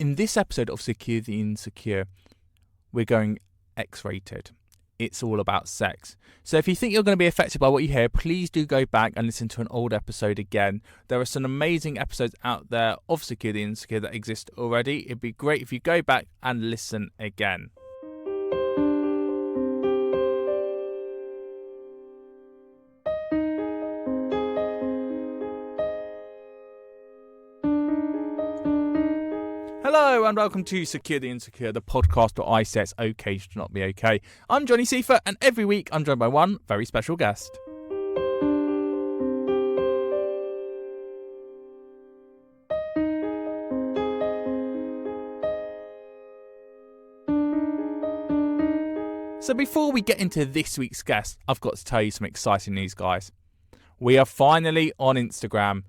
In this episode of Secure the Insecure, we're going X-rated. It's all about sex. So if you think you're going to be affected by what you hear, please do go back and listen to an old episode again. There are some amazing episodes out there of Secure the Insecure that exist already. It'd be great if you go back and listen again. Hello and welcome to Secure the Insecure, the podcast where I say it's okay to not be okay. I'm Johnny Seifert, and every week I'm joined by one very special guest. So before we get into this week's guest, I've got to tell you some exciting news, guys. We are finally on Instagram.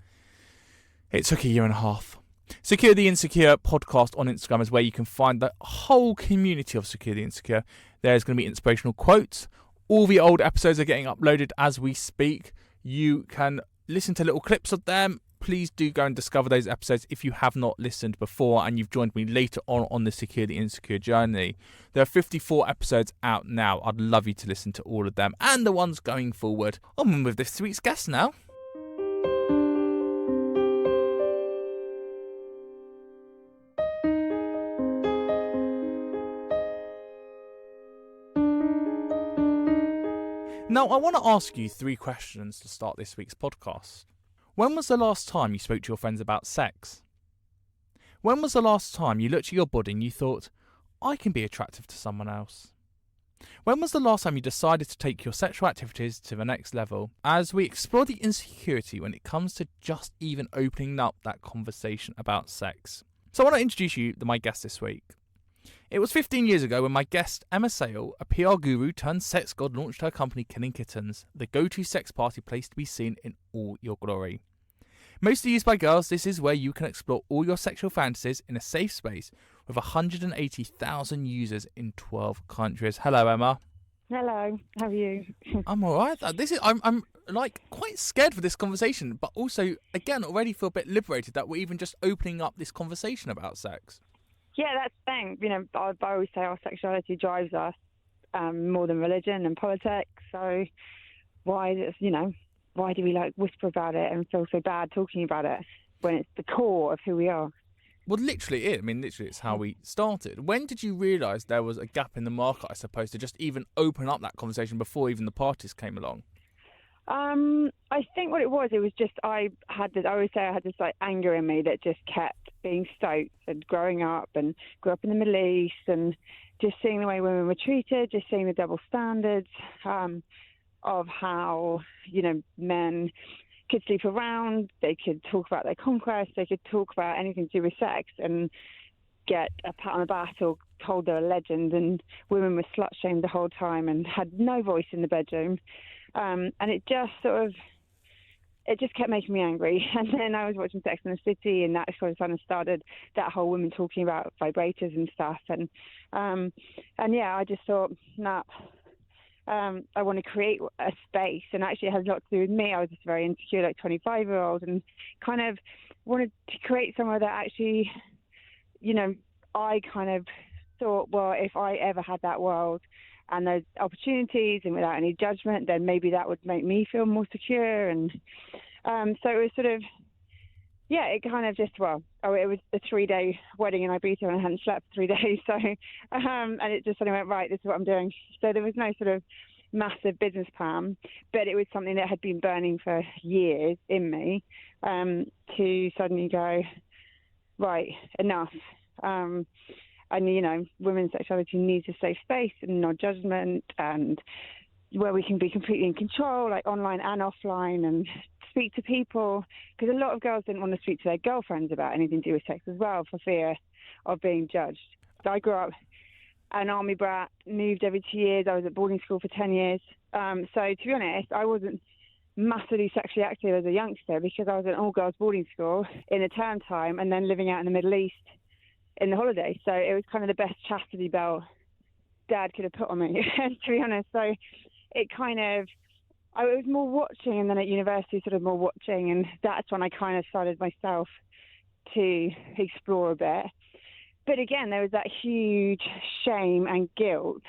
It took a year and a half. Secure the Insecure podcast on Instagram is where you can find the whole community of Secure the Insecure. There's going to be inspirational quotes. All the old episodes are getting uploaded as we speak. You can listen to little clips of them. Please do go and discover those episodes if you have not listened before and you've joined me later on the Secure the Insecure journey. There are 54 episodes out now. I'd love you to listen to all of them and the ones going forward. On with this week's guest now. Now, I want to ask you 3 questions to start this week's podcast. When was the last time you spoke to your friends about sex? When was the last time you looked at your body and you thought, I can be attractive to someone else? When was the last time you decided to take your sexual activities to the next level? As we explore the insecurity when it comes to just even opening up that conversation about sex. So I want to introduce you to my guest this week. It was 15 years ago when my guest, Emma Sayle, a PR guru turned sex god, launched her company Killing Kittens, the go-to sex party place to be seen in all your glory. Mostly used by girls, this is where you can explore all your sexual fantasies in a safe space with 180,000 users in 12 countries. Hello, Emma. Hello, how are you? I'm alright. I'm like quite scared for this conversation, but also, again, already feel a bit liberated that we're even just opening up this conversation about sex. Yeah, that's the thing. You know, I always say our sexuality drives us more than religion and politics. So why do we like whisper about it and feel so bad talking about it when it's the core of who we are? Well, literally it's how we started. When did you realise there was a gap in the market, I suppose, to just even open up that conversation before even the parties came along? I think what it was just I always say I had this like anger in me that just kept being stoked, and growing up and grew up in the Middle East and just seeing the way women were treated, just seeing the double standards of how, men could sleep around, they could talk about their conquest, they could talk about anything to do with sex and get a pat on the back or told they're a legend, and women were slut-shamed the whole time and had no voice in the bedroom. And it just kept making me angry. And then I was watching Sex and the City, and that sort of started that whole women talking about vibrators and stuff. And yeah, I just thought, I want to create a space. And actually it has a lot to do with me. I was just very insecure, like 25-year-old, and kind of wanted to create somewhere that actually, I kind of thought, well, if I ever had that world and those opportunities and without any judgment, then maybe that would make me feel more secure. And so it was sort of, yeah, it kind of just, it was a 3-day wedding in Ibiza and I hadn't slept for 3 days. So, and it just suddenly went, right, this is what I'm doing. So there was no sort of massive business plan, but it was something that had been burning for years in me, to suddenly go, right, enough. And, women's sexuality needs a safe space and no judgment, and where we can be completely in control, like online and offline, and speak to people. Because a lot of girls didn't want to speak to their girlfriends about anything to do with sex as well, for fear of being judged. So I grew up an army brat, moved every 2 years. I was at boarding school for 10 years. So to be honest, I wasn't massively sexually active as a youngster because I was at an all-girls boarding school in the term time and then living out in the Middle East in the holiday. So it was kind of the best chastity belt Dad could have put on me, to be honest. So it kind of, I was more watching, and then at university sort of more watching, and that's when I kind of started myself to explore a bit. But again, there was that huge shame and guilt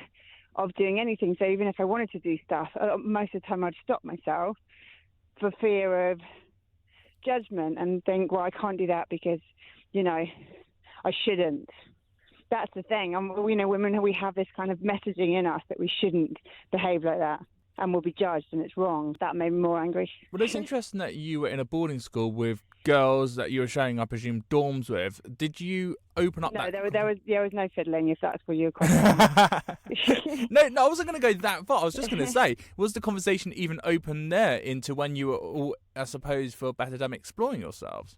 of doing anything. So even if I wanted to do stuff, most of the time I'd stop myself for fear of judgment and think, well, I can't do that because, I shouldn't. That's the thing. And, women, we have this kind of messaging in us that we shouldn't behave like that and we'll be judged and it's wrong. That made me more angry. Well, it's interesting that you were in a boarding school with girls that you were sharing, I presume, dorms with. Did you open up No, that... there was no fiddling, if that's what you're questioning. No, I wasn't going to go that far. I was just going to say, was the conversation even open there into when you were all, I suppose, for better them, exploring yourselves?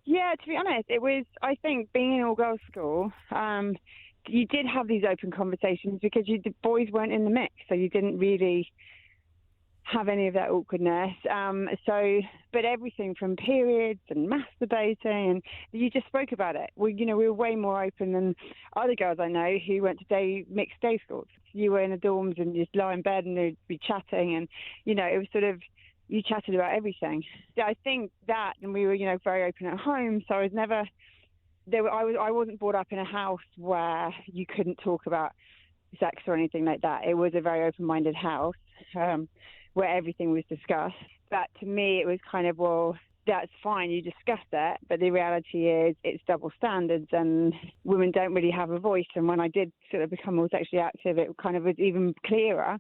Yeah, to be honest, it was, I think, being in all-girls school, you did have these open conversations because the boys weren't in the mix, so you didn't really have any of that awkwardness. But everything from periods and masturbating, and you just spoke about it. We were way more open than other girls I know who went to mixed day schools. You were in the dorms and just lie in bed and they'd be chatting, and it was sort of, you chatted about everything. I think that, and we were very open at home, so I was never I wasn't brought up in a house where you couldn't talk about sex or anything like that. It was a very open-minded house where everything was discussed. But to me, it was kind of, well, that's fine, you discuss it, but the reality is it's double standards and women don't really have a voice. And when I did sort of become more sexually active, it kind of was even clearer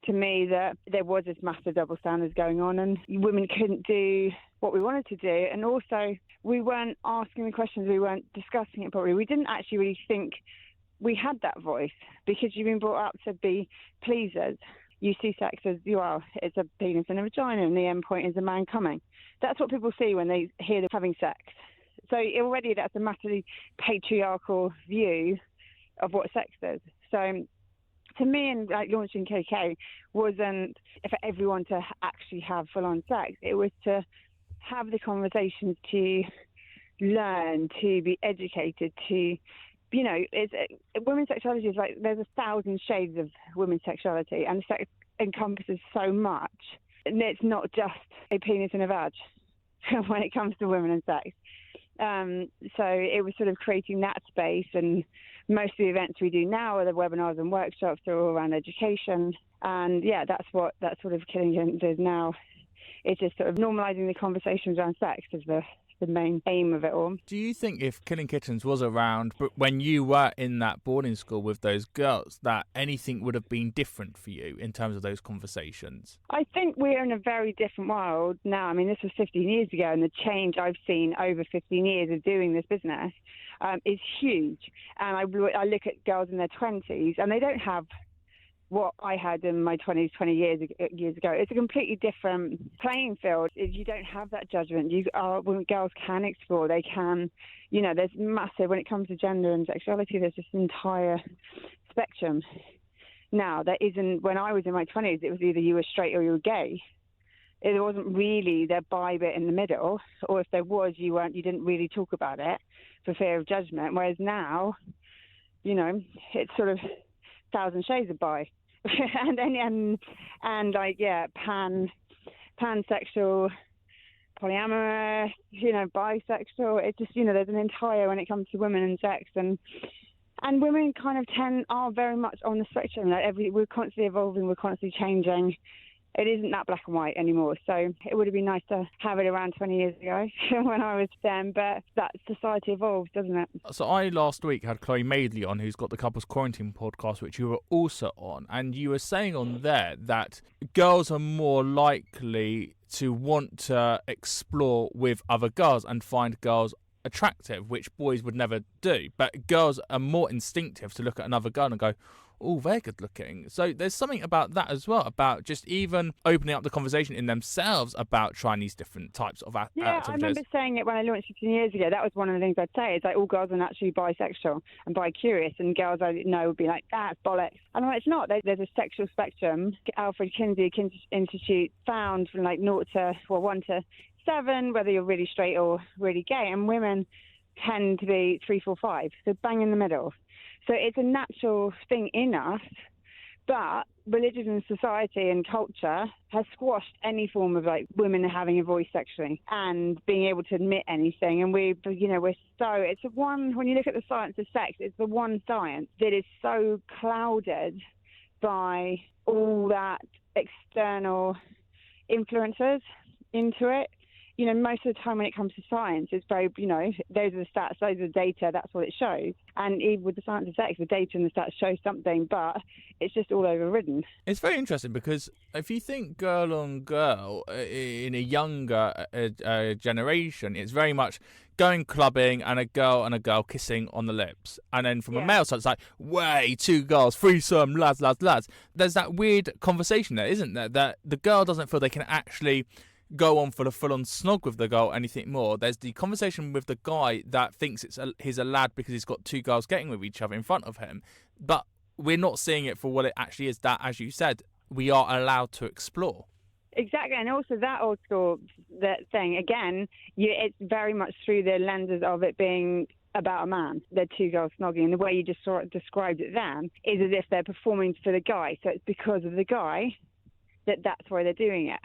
to me that there was this massive double standards going on and women couldn't do what we wanted to do. And also, we weren't asking the questions, we weren't discussing it properly. We didn't actually really think we had that voice because you've been brought up to be pleasers. You see sex as, it's a penis and a vagina and the end point is a man coming. That's what people see when they hear them having sex. So already that's a massively patriarchal view of what sex is. So to me, and launching KK wasn't for everyone to actually have full-on sex. It was to have the conversations, to learn, to be educated, to, women's sexuality is like, there's 1,000 shades of women's sexuality, and sex encompasses so much. And it's not just a penis and a vag when it comes to women and sex. So it was sort of creating that space, and most of the events we do now are the webinars and workshops are all around education. And yeah, that's sort of Killing Kittens is now. It's just sort of normalising the conversations around sex is the main aim of it all. Do you think if Killing Kittens was around, but when you were in that boarding school with those girls, that anything would have been different for you in terms of those conversations? I think we're in a very different world now. I mean, this was 15 years ago, and the change I've seen over 15 years of doing this business is huge. And I look at girls in their 20s, and they don't have what I had in my 20s, 20 years ago. It's a completely different playing field. You don't have that judgment. When girls can explore, they can, there's massive, when it comes to gender and sexuality, there's this entire spectrum. Now, there isn't, when I was in my 20s, it was either you were straight or you were gay. It wasn't really the bi bit in the middle, or if there was, you didn't really talk about it for fear of judgment. Whereas now, it's sort of 1,000 shades of bi. and like, yeah, pansexual, polyamorous, bisexual. It's just, there's an entire, when it comes to women and sex, and women kind of are very much on the spectrum. Like we're constantly evolving, we're constantly changing. It isn't that black and white anymore. So it would have been nice to have it around 20 years ago when I was 10, but that society evolves, doesn't it? So I last week had Chloe Madeley on, who's got the Couples Quarantine podcast, which you were also on, and you were saying on there that girls are more likely to want to explore with other girls and find girls attractive, which boys would never do. But girls are more instinctive to look at another girl and go, oh, they're good looking. So there's something about that as well, about just even opening up the conversation in themselves about trying these different types of activities. Yeah, I remember saying it when I launched 15 years ago. That was one of the things I'd say. It's like all girls are naturally bisexual and bi-curious, and girls I know would be like, that's bollocks. And it's not. There's a sexual spectrum. Alfred Kinsey Institute found from like 1 to 7, whether you're really straight or really gay, and women tend to be 3, 4, 5, so bang in the middle. So it's a natural thing in us, But religion and society and culture has squashed any form of like women having a voice sexually and being able to admit anything. And we're so, it's the one, when you look at the science of sex, it's the one science that is so clouded by all that external influences into it. Most of the time when it comes to science, it's very, those are the stats, those are the data, that's what it shows. And even with the science of sex, the data and the stats show something, but it's just all overridden. It's very interesting because if you think girl on girl in a younger generation, it's very much going clubbing and a girl kissing on the lips. And then from a male side, it's like, way, two girls, threesome, lads. There's that weird conversation there, isn't there? That the girl doesn't feel they can actually go on for the full-on snog with the girl, anything more. There's the conversation with the guy that thinks he's a lad because he's got two girls getting with each other in front of him. But we're not seeing it for what it actually is, that, as you said, we are allowed to explore. Exactly, and also that old school that thing, again, it's very much through the lenses of it being about a man. They're two girls snogging, and the way you just sort of described it then is as if they're performing for the guy. So it's because of the guy that's why they're doing it.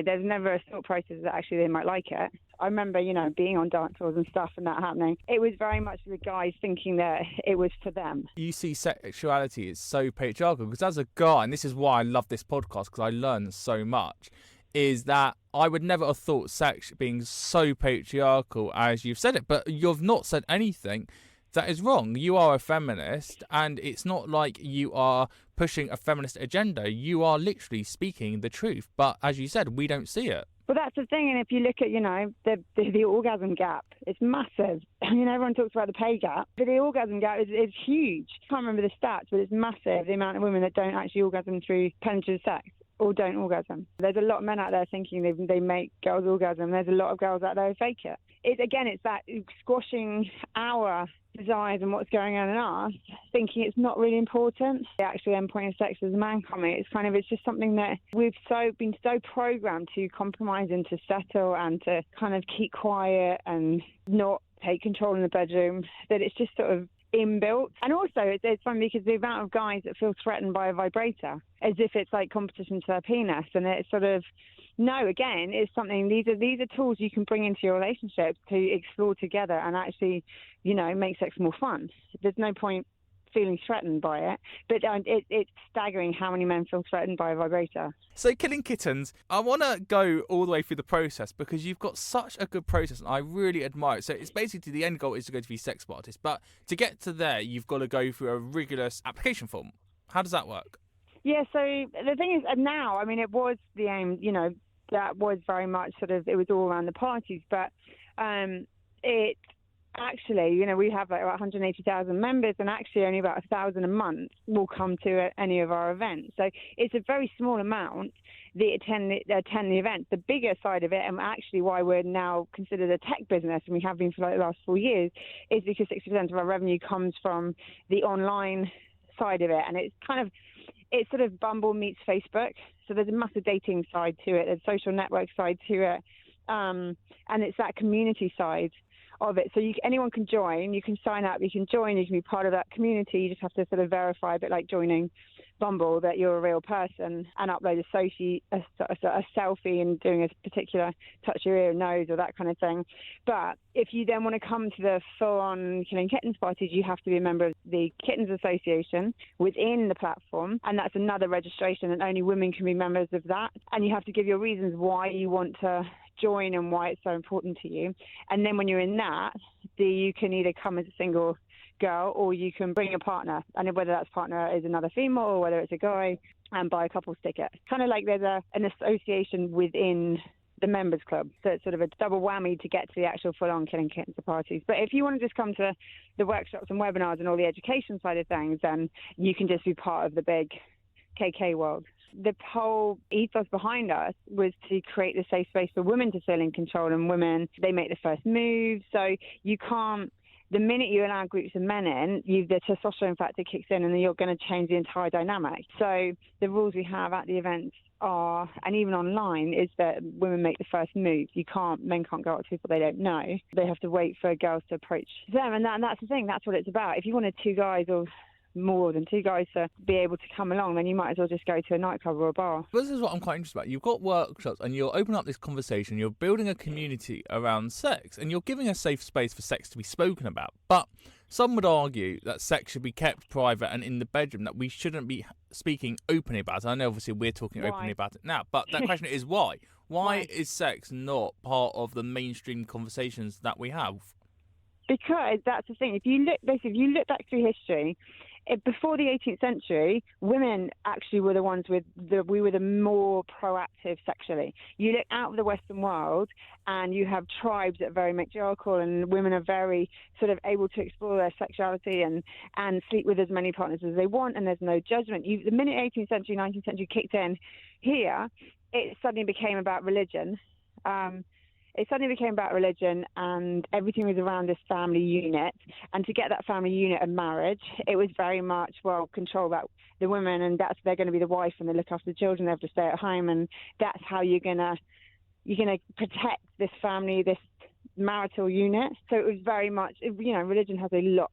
There's never a thought process that actually they might like it. I remember, being on dance floors and stuff and that happening. It was very much the guys thinking that it was for them. You see sexuality is so patriarchal because as a guy, and this is why I love this podcast because I learn so much, is that I would never have thought sex being so patriarchal as you've said it. But you've not said anything that is wrong. You are a feminist, and it's not like you are pushing a feminist agenda. You are literally speaking the truth. But as you said, we don't see it. Well, that's the thing. And if you look at, the orgasm gap, it's massive. Everyone talks about the pay gap, but the orgasm gap is huge. I can't remember the stats, but it's massive, the amount of women that don't actually orgasm through penetrative sex or don't orgasm. There's a lot of men out there thinking they make girls orgasm. There's a lot of girls out there who fake it. It's that squashing our desires and what's going on in us, thinking it's not really important. The actual endpoint of sex is a man coming. It's just something that we've been so programmed to compromise and to settle and to kind of keep quiet and not take control in the bedroom, that it's just sort of inbuilt. And also it's funny because the amount of guys that feel threatened by a vibrator as if it's like competition to their penis, and it's sort of, no, again, it's something, these are tools you can bring into your relationship to explore together and actually, make sex more fun. There's no point feeling threatened by it, but it's staggering how many men feel threatened by a vibrator. So Killing Kittens, I want to go all the way through the process because you've got such a good process and I really admire it. So it's basically the end goal is to go to be sex artist, but to get to there, you've got to go through a rigorous application form. How does that work? Yeah, so the thing is, now, it was the aim, that was very much sort of, it was all around the parties, but it actually, we have like 180,000 members, and actually only about 1,000 a month will come to any of our events. So it's a very small amount that attend the events. The bigger side of it, and actually why we're now considered a tech business, and we have been for like the last 4 years, is because 60% of our revenue comes from the online side of it, and it's sort of Bumble meets Facebook. So there's a massive dating side to it, there's a social network side to it, and it's that community side of it. So anyone can join, you can sign up, you can join, you can be part of that community. You just have to sort of verify, a bit like joining Bumble, that you're a real person and upload a selfie and doing a particular touch your ear and nose or that kind of thing. But if you then want to come to the full-on Killing Kittens parties, you have to be a member of the Kittens Association within the platform, and that's another registration, and only women can be members of that. And you have to give your reasons why you want to join and why it's so important to you. And then when you're in that, you can either come as a single girl or you can bring a partner, and whether that partner is another female or whether it's a guy, and buy a couple's ticket. Kind of like there's an association within the members club, so it's sort of a double whammy to get to the actual full-on Killing Kittens parties. But if you want to just come to the workshops and webinars and all the education side of things, then you can just be part of the big KK world. The whole ethos behind us was to create the safe space for women to feel in control, and women, they make the first move. So you can't, the minute you allow groups of men in, the testosterone factor kicks in, and then you're going to change the entire dynamic. So the rules we have at the events are, and even online, is that women make the first move. Men can't go up to people they don't know. They have to wait for girls to approach them, and that's the thing. That's what it's about. If you wanted two guys or more than 2 guys to be able to come along, then you might as well just go to a nightclub or a bar. But this is what I'm quite interested about. You've got workshops and you're opening up this conversation, you're building a community around sex, and you're giving a safe space for sex to be spoken about. But some would argue that sex should be kept private and in the bedroom, that we shouldn't be speaking openly about it. I know obviously we're talking openly about it now, but that question is why? Why is sex not part of the mainstream conversations that we have? Because that's the thing. If you look back through history, before the 18th century, women actually were the ones we were the more proactive sexually. You look out of the Western world and you have tribes that are very matriarchal, and women are very sort of able to explore their sexuality and sleep with as many partners as they want, and there's no judgment. The minute 18th century, 19th century kicked in here, it suddenly became about religion. It suddenly became about religion, and everything was around this family unit. And to get that family unit of marriage, it was very much, well, control about the women, and they're going to be the wife, and they look after the children. They have to stay at home, and that's how you're gonna protect this family, this marital unit. So it was very much, religion has a lot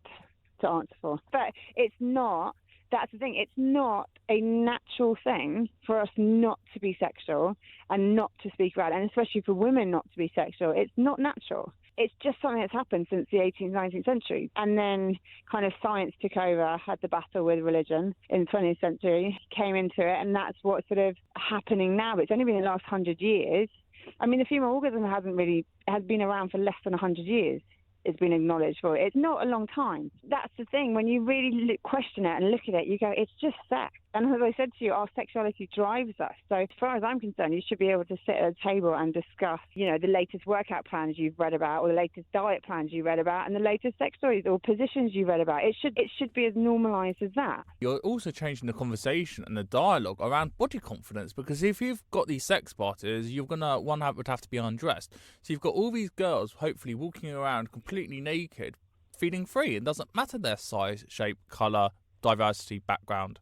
to answer for, but it's not. That's the thing. It's not a natural thing for us not to be sexual and not to speak about it, and especially for women not to be sexual. It's not natural. It's just something that's happened since the 18th, 19th century. And then kind of science took over, had the battle with religion in the 20th century, came into it, and that's what's sort of happening now. But it's only been the last 100 years. I mean, the female orgasm has been around for less than 100 years. It's been acknowledged for. It's not a long time. That's the thing. When you really question it and look at it, you go, it's just sex. And as I said to you, our sexuality drives us. So as far as I'm concerned, you should be able to sit at a table and discuss, the latest workout plans you've read about, or the latest diet plans you read about, and the latest sex stories or positions you read about. It should be as normalised as that. You're also changing the conversation and the dialogue around body confidence, because if you've got these sex parties, you're gonna would have to be undressed. So you've got all these girls hopefully walking around completely naked, feeling free. It doesn't matter their size, shape, colour, diversity, background.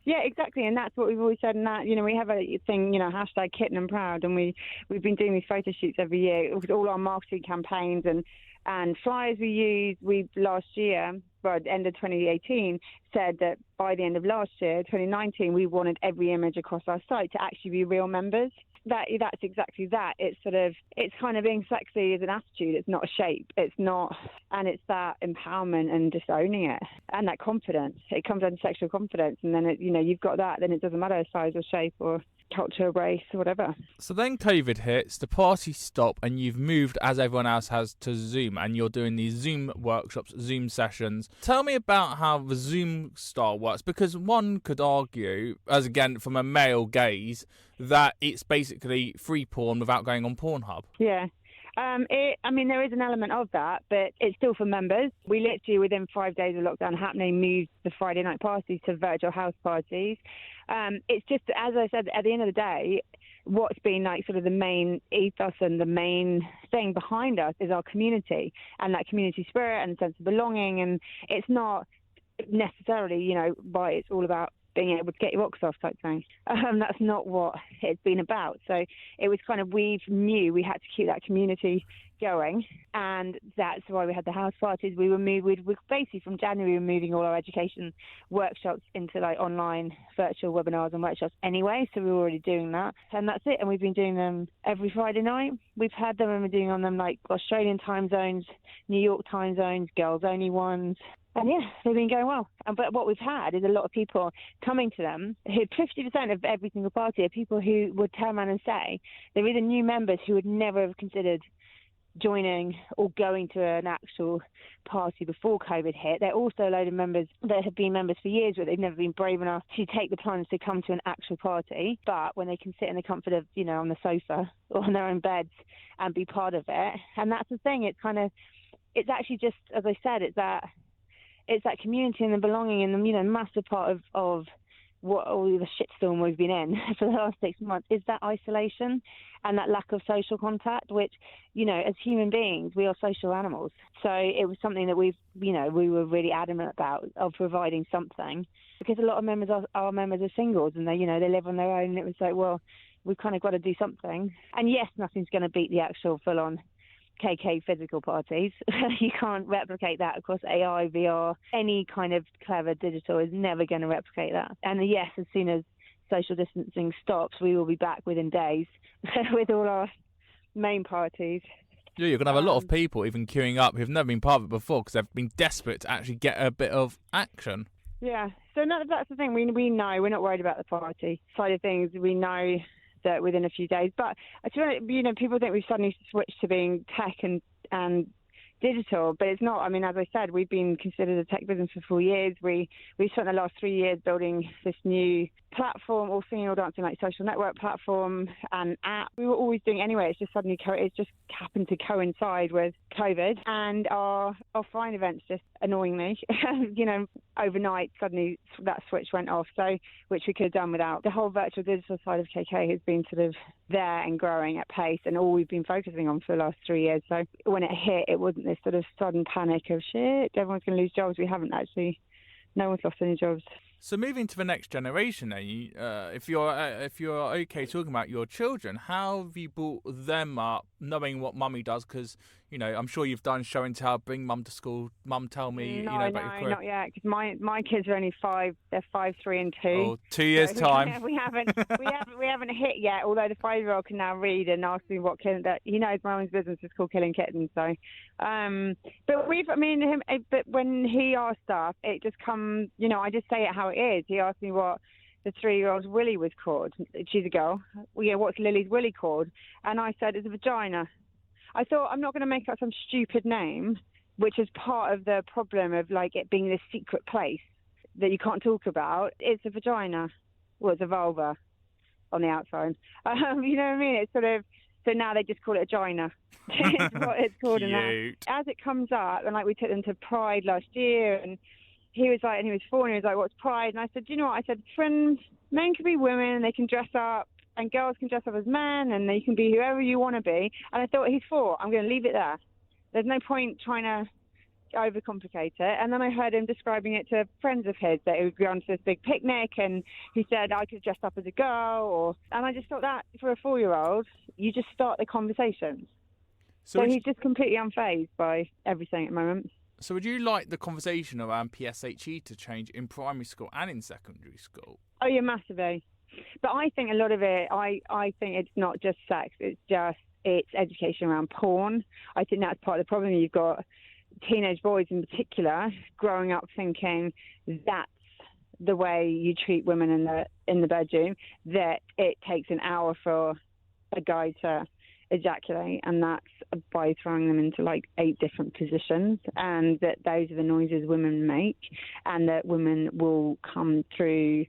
Yeah, exactly, and that's what we've always said. And that, we have a thing, hashtag Kitten and Proud, and we've been doing these photo shoots every year with all our marketing campaigns and flyers we used. We last year, at the end of 2018, said that by the end of last year, 2019, we wanted every image across our site to actually be real members. That's exactly that. It's kind of being sexy as an attitude. It's not a shape. It's not, and it's that empowerment and just owning it and that confidence. It comes down to sexual confidence, and then you've got that. Then it doesn't matter size or shape or culture, race, or whatever. So then COVID hits, the party stopped, and you've moved, as everyone else has, to Zoom, and you're doing these Zoom workshops, Zoom sessions. Tell me about how the Zoom style works, because one could argue, as again from a male gaze, that it's basically free porn without going on Pornhub. Yeah. There is an element of that, but it's still for members. We literally, within 5 days of lockdown happening, moved the Friday night parties to virtual house parties. It's just, as I said, at the end of the day, what's been like sort of the main ethos and the main thing behind us is our community and that community spirit and sense of belonging. And it's not necessarily, it's all about being able to get your rocks off type thing. That's not what it's been about. So it was kind of, we knew we had to keep that community going, and that's why we had the house parties. We basically from January, we were moving all our education workshops into like online virtual webinars and workshops anyway, so we were already doing that, and that's it. And we've been doing them every Friday night. We've had them, and we're doing on them like Australian time zones, New York time zones, girls only ones. And yeah, they've been going well. But what we've had is a lot of people coming to them, who 50% of every single party are people who would turn around and say they're either new members who would never have considered joining or going to an actual party before COVID hit. They're also a load of members that have been members for years, but they've never been brave enough to take the plunge to come to an actual party. But when they can sit in the comfort of, on the sofa or on their own beds and be part of it. And that's the thing. It's actually just, as I said, it's that community and the belonging and the massive part of what all the shitstorm we've been in for the last 6 months is that isolation and that lack of social contact, which, as human beings, we are social animals. So it was something that we were really adamant about, of providing something, because a lot of members are members of singles, and they live on their own. And it was like, well, we've kind of got to do something. And yes, nothing's going to beat the actual full-on KK physical parties. You can't replicate that across AI, VR. Any kind of clever digital is never going to replicate that. And yes, as soon as social distancing stops, we will be back within days with all our main parties. Yeah, you're going to have a lot of people even queuing up who've never been part of it before because they've been desperate to actually get a bit of action. Yeah, so that's the thing. We know we're not worried about the party side of things. We know that within a few days. But people think we've suddenly switched to being tech and digital, but it's not. I mean, as I said, we've been considered a tech business for 4 years. We spent the last 3 years building this new platform, all singing, all dancing, like social network platform and app. We were always doing it anyway. It's just suddenly it just happened to coincide with COVID, and our offline events just annoyingly, overnight suddenly that switch went off. So which we could have done without. The whole virtual digital side of KK has been sort of there and growing at pace, and all we've been focusing on for the last 3 years. So when it hit, it wasn't this sort of sudden panic of shit, everyone's going to lose jobs. We haven't actually. No one's lost any jobs. So moving to the next generation, if you're okay talking about your children, how have you brought them up, knowing what mummy does? Because I'm sure you've done show and tell, bring mum to school, mum tell me, about your career. Not yet, because my kids are only 5. They're 5, 3, and 2. Oh, 2 years time. We haven't hit yet. Although the 5-year-old can now read and ask me what that he knows my own business is called Killing Kittens. So, but when he asks stuff, it just comes. I just say it how it is. He asked me what the 3-year-old's willy was called. She's a girl. Well, what's Lily's willy called? And I said it's a vagina. I thought I'm not going to make up some stupid name, which is part of the problem of like it being this secret place that you can't talk about. It's a vagina. Well, it's a vulva on the outside. You know what I mean? It's sort of, so now they just call it a gina. It's what it's called. As it comes up, and like we took them to Pride last year, and he was like, and he was 4, and he was like, what's Pride? And I said, do you know what? I said, friends, men can be women, they can dress up, and girls can dress up as men, and they can be whoever you want to be. And I thought, he's 4, I'm going to leave it there. There's no point trying to overcomplicate it. And then I heard him describing it to friends of his, that he would go on to this big picnic, and he said, I could dress up as a girl, and I just thought that for a 4-year-old, you just start the conversations. So he's just completely unfazed by everything at the moment. So would you like the conversation around PSHE to change in primary school and in secondary school? Oh, yeah, massively. But I think a lot of it, I think it's not just sex, it's education around porn. I think that's part of the problem. You've got teenage boys in particular growing up thinking that's the way you treat women in the bedroom, that it takes an hour for a guy to ejaculate, and that's by throwing them into like 8 different positions, and that those are the noises women make, and that women will come through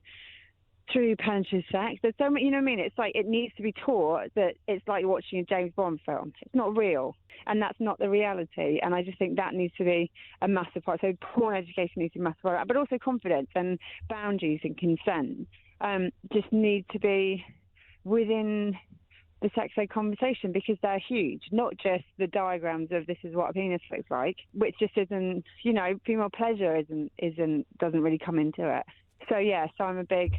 penetrative sex. There's so much, you know what I mean? It's like it needs to be taught that it's like watching a James Bond film. It's not real, and that's not the reality. And I just think that needs to be a massive part. So porn education needs to be a massive part, but also confidence and boundaries and consent just need to be within the sex ed conversation, because they're huge, not just the diagrams of this is what a penis looks like, which just isn't, female pleasure doesn't really come into it. So I'm a big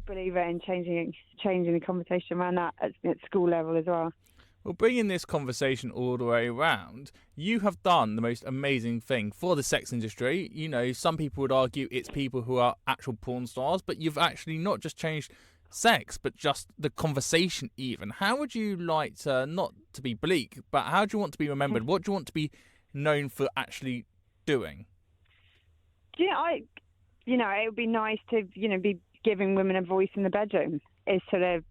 believer in changing the conversation around that at school level as well. Well, bringing this conversation all the way around, you have done the most amazing thing for the sex industry. Some people would argue it's people who are actual porn stars, but you've actually not just changed sex, but just the conversation even. How would you like to, not to be bleak, but how do you want to be remembered? What do you want to be known for actually doing? It would be nice to, be giving women a voice in the bedroom is the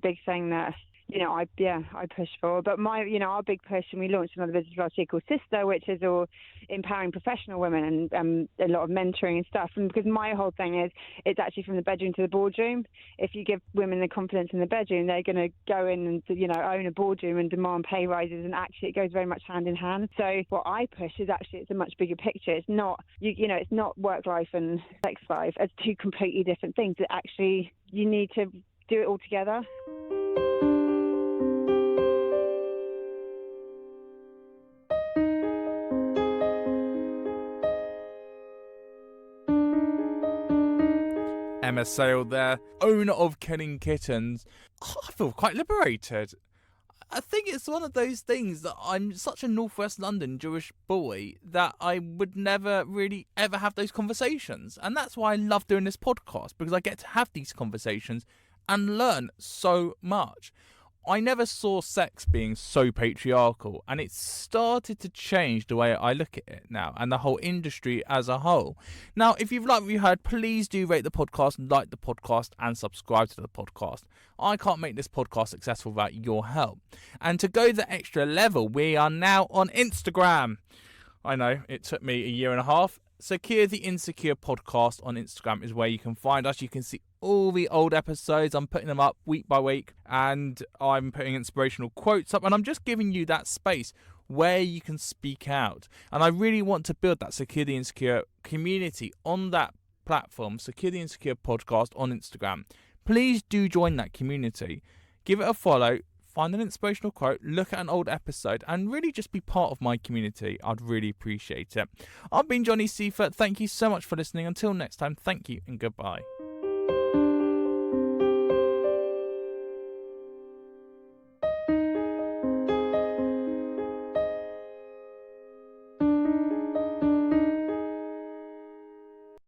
big thing that, I push for. But our big push, and we launched another business last year called SiSTR, which is all empowering professional women and a lot of mentoring and stuff. And because my whole thing is, it's actually from the bedroom to the boardroom. If you give women the confidence in the bedroom, they're going to go in and, own a boardroom and demand pay rises. And actually, it goes very much hand in hand. So what I push is actually, it's a much bigger picture. It's not, it's not work life and sex life as 2 completely different things. That actually, you need to do it all together. Emma Sayle there, owner of Killing Kittens. I feel quite liberated. I think it's one of those things that I'm such a Northwest London Jewish boy that I would never really ever have those conversations. And that's why I love doing this podcast, because I get to have these conversations and learn so much. I never saw sex being so patriarchal, and it's started to change the way I look at it now, and the whole industry as a whole. Now, if you've liked what you heard, please do rate the podcast, like the podcast, and subscribe to the podcast. I can't make this podcast successful without your help. And to go the extra level, we are now on Instagram. I know, it took me a year and a half. Secure the Insecure podcast on Instagram is where you can find us. You can see all the old episodes. I'm putting them up week by week, and I'm putting inspirational quotes up, and I'm just giving you that space where you can speak out. And I really want to build that Secure the Insecure community on that platform, Secure the Insecure podcast on Instagram. Please do join that community. Give it a follow. Find an inspirational quote, look at an old episode, and really just be part of my community. I'd really appreciate it. I've been Johnny Seifert. Thank you so much for listening. Until next time, thank you and goodbye.